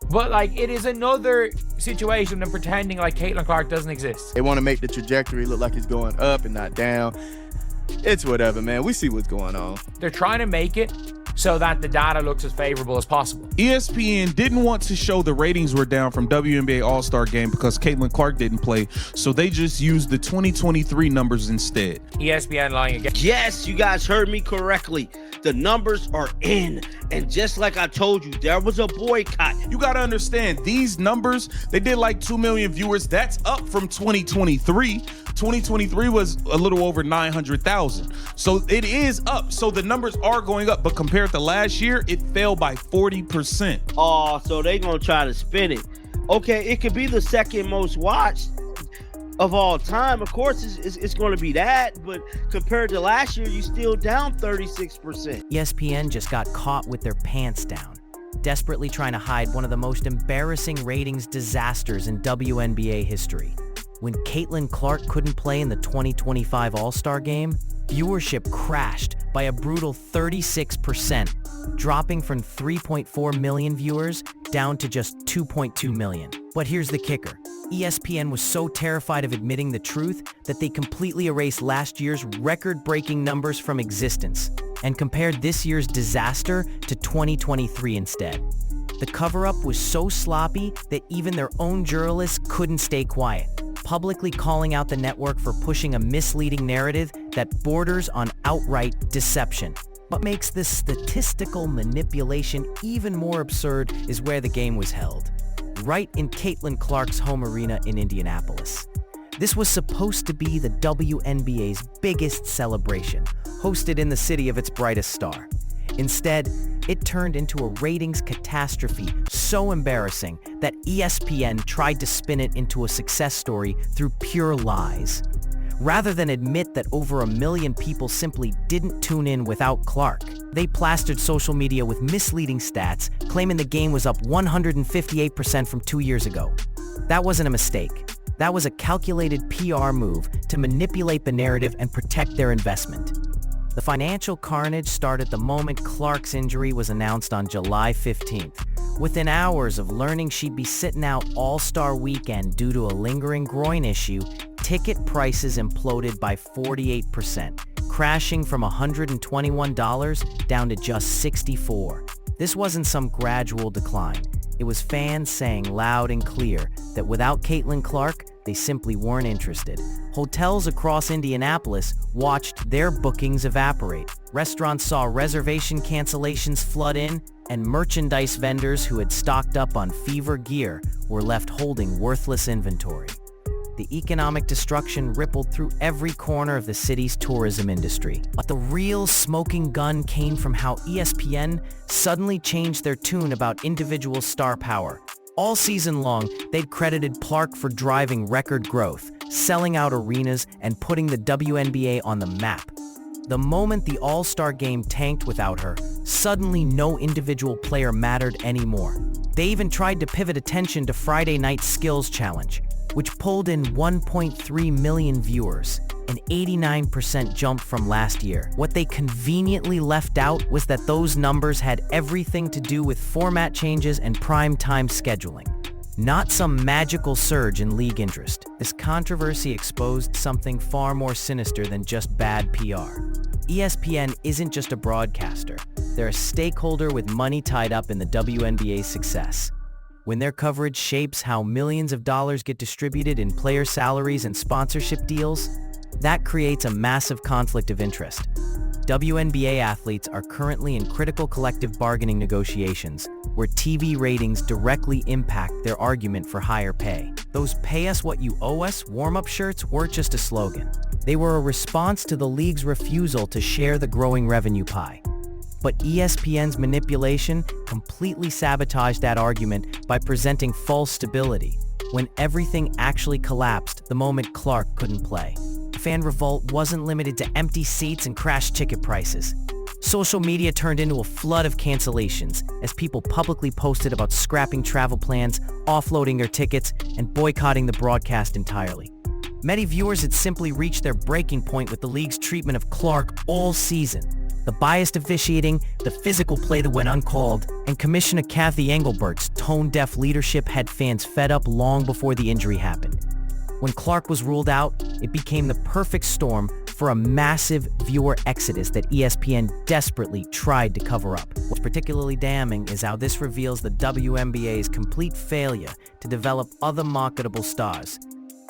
But, like, it is another situation than pretending like Caitlin Clark doesn't exist. They want to make the trajectory look like it's going up and not down. It's whatever, man. We see what's going on. They're trying to make it so that the data looks as favorable as possible. ESPN didn't want to show the ratings were down from WNBA All-Star Game because Caitlin Clark didn't play, so they just used the 2023 numbers instead. ESPN lying again. Yes, you guys heard me correctly. The numbers are in. And just like I told you, there was a boycott. You got to understand, these numbers, they did like 2 million viewers. That's up from 2023. 2023 was a little over 900,000. So it is up. So the numbers are going up. But compared to last year, it fell by 40%. Oh, so they going to try to spin it. Okay, it could be the second most watched of all time. Of course, it's going to be that, but compared to last year, you still down 36%. ESPN just got caught with their pants down, desperately trying to hide one of the most embarrassing ratings disasters in WNBA history. When Caitlin Clark couldn't play in the 2025 All-Star Game, viewership crashed by a brutal 36%, dropping from 3.4 million viewers down to just 2.2 million. But here's the kicker. ESPN was so terrified of admitting the truth that they completely erased last year's record-breaking numbers from existence and compared this year's disaster to 2023 instead. The cover-up was so sloppy that even their own journalists couldn't stay quiet, publicly calling out the network for pushing a misleading narrative that borders on outright deception. What makes this statistical manipulation even more absurd is where the game was held. Right in Caitlin Clark's home arena in Indianapolis. This was supposed to be the WNBA's biggest celebration, hosted in the city of its brightest star. Instead, it turned into a ratings catastrophe so embarrassing that ESPN tried to spin it into a success story through pure lies. Rather than admit that over 1 million people simply didn't tune in without Clark, they plastered social media with misleading stats, claiming the game was up 158% from 2 years ago. That wasn't a mistake. That was a calculated PR move to manipulate the narrative and protect their investment. The financial carnage started the moment Clark's injury was announced on July 15th. Within hours of learning she'd be sitting out All-Star Weekend due to a lingering groin issue, ticket prices imploded by 48%, crashing from $121 down to just $64. This wasn't some gradual decline. It was fans saying loud and clear that without Caitlin Clark, they simply weren't interested. Hotels across Indianapolis watched their bookings evaporate. Restaurants saw reservation cancellations flood in, and merchandise vendors who had stocked up on fever gear were left holding worthless inventory. The economic destruction rippled through every corner of the city's tourism industry. But the real smoking gun came from how ESPN suddenly changed their tune about individual star power. All season long, they'd credited Clark for driving record growth, selling out arenas, and putting the WNBA on the map. The moment the All-Star Game tanked without her, suddenly no individual player mattered anymore. They even tried to pivot attention to Friday night's Skills Challenge, which pulled in 1.3 million viewers, an 89% jump from last year. What they conveniently left out was that those numbers had everything to do with format changes and prime time scheduling, not some magical surge in league interest. This controversy exposed something far more sinister than just bad PR. ESPN isn't just a broadcaster. They're a stakeholder with money tied up in the WNBA's success. When their coverage shapes how millions of dollars get distributed in player salaries and sponsorship deals, that creates a massive conflict of interest. WNBA athletes are currently in critical collective bargaining negotiations, where TV ratings directly impact their argument for higher pay. Those "pay us what you owe us" warm-up shirts weren't just a slogan. They were a response to the league's refusal to share the growing revenue pie. But ESPN's manipulation completely sabotaged that argument by presenting false stability, when everything actually collapsed the moment Clark couldn't play. Fan revolt wasn't limited to empty seats and crashed ticket prices. Social media turned into a flood of cancellations as people publicly posted about scrapping travel plans, offloading their tickets, and boycotting the broadcast entirely. Many viewers had simply reached their breaking point with the league's treatment of Clark all season. The biased officiating, the physical play that went uncalled, and Commissioner Kathy Engelbert's tone-deaf leadership had fans fed up long before the injury happened. When Clark was ruled out, it became the perfect storm for a massive viewer exodus that ESPN desperately tried to cover up. What's particularly damning is how this reveals the WNBA's complete failure to develop other marketable stars.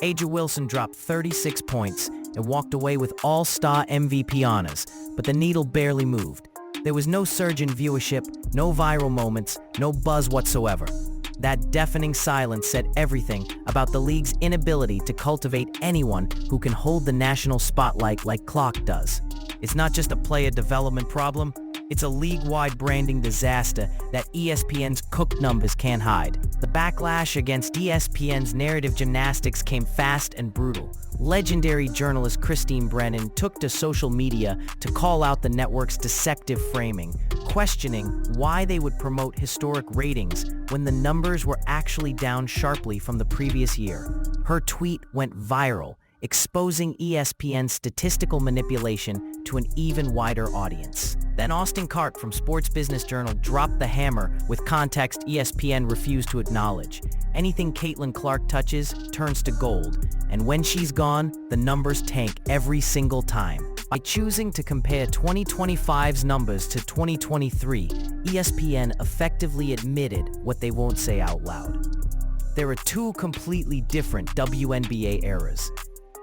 Aja Wilson dropped 36 points and walked away with all-star MVP honors, but the needle barely moved. There was no surge in viewership, no viral moments, no buzz whatsoever. That deafening silence said everything about the league's inability to cultivate anyone who can hold the national spotlight like Clark does. It's not just a player development problem, it's a league-wide branding disaster that ESPN's cooked numbers can't hide. The backlash against ESPN's narrative gymnastics came fast and brutal. Legendary journalist Christine Brennan took to social media to call out the network's deceptive framing, questioning why they would promote historic ratings when the numbers were actually down sharply from the previous year. Her tweet went viral, exposing ESPN's statistical manipulation to an even wider audience. Then Austin Clark from Sports Business Journal dropped the hammer with context ESPN refused to acknowledge. Anything Caitlin Clark touches turns to gold, and when she's gone, the numbers tank every single time. By choosing to compare 2025's numbers to 2023, ESPN effectively admitted what they won't say out loud. There are two completely different WNBA eras.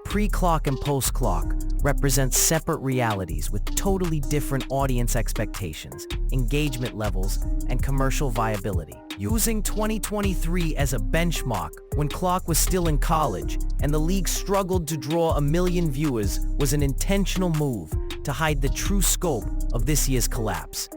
Pre-Clark and post-Clark represent separate realities with totally different audience expectations, engagement levels, and commercial viability. Using 2023 as a benchmark when Clark was still in college and the league struggled to draw 1 million viewers was an intentional move to hide the true scope of this year's collapse.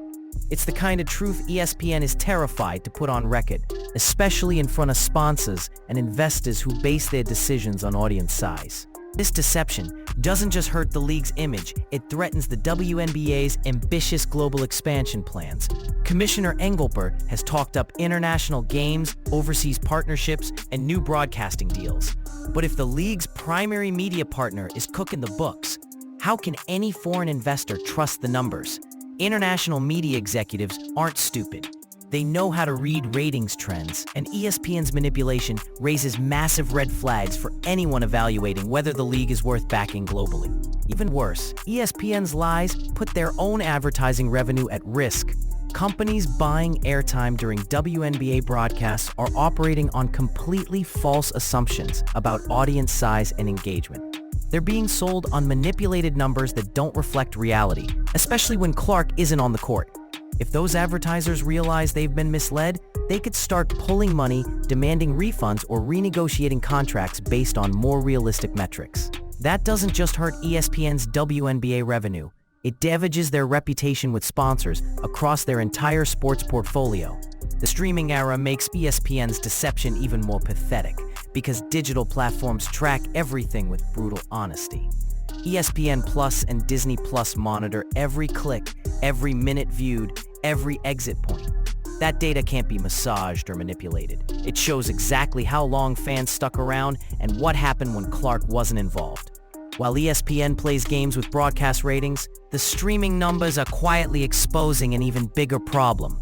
It's the kind of truth ESPN is terrified to put on record, especially in front of sponsors and investors who base their decisions on audience size. This deception doesn't just hurt the league's image, it threatens the WNBA's ambitious global expansion plans. Commissioner Engelbert has talked up international games, overseas partnerships, and new broadcasting deals. But if the league's primary media partner is cooking the books, how can any foreign investor trust the numbers? International media executives aren't stupid. They know how to read ratings trends, and ESPN's manipulation raises massive red flags for anyone evaluating whether the league is worth backing globally. Even worse, ESPN's lies put their own advertising revenue at risk. Companies buying airtime during WNBA broadcasts are operating on completely false assumptions about audience size and engagement. They're being sold on manipulated numbers that don't reflect reality, especially when Clark isn't on the court. If those advertisers realize they've been misled, they could start pulling money, demanding refunds, or renegotiating contracts based on more realistic metrics. That doesn't just hurt ESPN's WNBA revenue. It damages their reputation with sponsors across their entire sports portfolio. The streaming era makes ESPN's deception even more pathetic because digital platforms track everything with brutal honesty. ESPN Plus and Disney Plus monitor every click, every minute viewed, every exit point. That data can't be massaged or manipulated. It shows exactly how long fans stuck around and what happened when Clark wasn't involved. While ESPN plays games with broadcast ratings, the streaming numbers are quietly exposing an even bigger problem.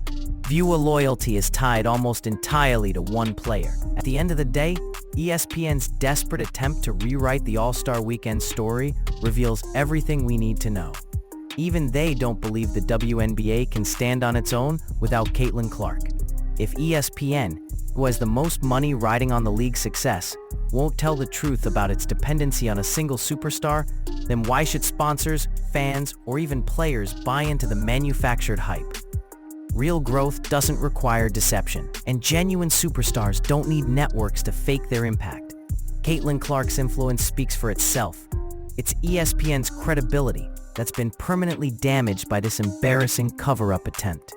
Viewer loyalty is tied almost entirely to one player. At the end of the day, ESPN's desperate attempt to rewrite the All-Star Weekend story reveals everything we need to know. Even they don't believe the WNBA can stand on its own without Caitlin Clark. If ESPN, who has the most money riding on the league's success, won't tell the truth about its dependency on a single superstar, then why should sponsors, fans, or even players buy into the manufactured hype? Real growth doesn't require deception, and genuine superstars don't need networks to fake their impact. Caitlin Clark's influence speaks for itself. It's ESPN's credibility that's been permanently damaged by this embarrassing cover-up attempt.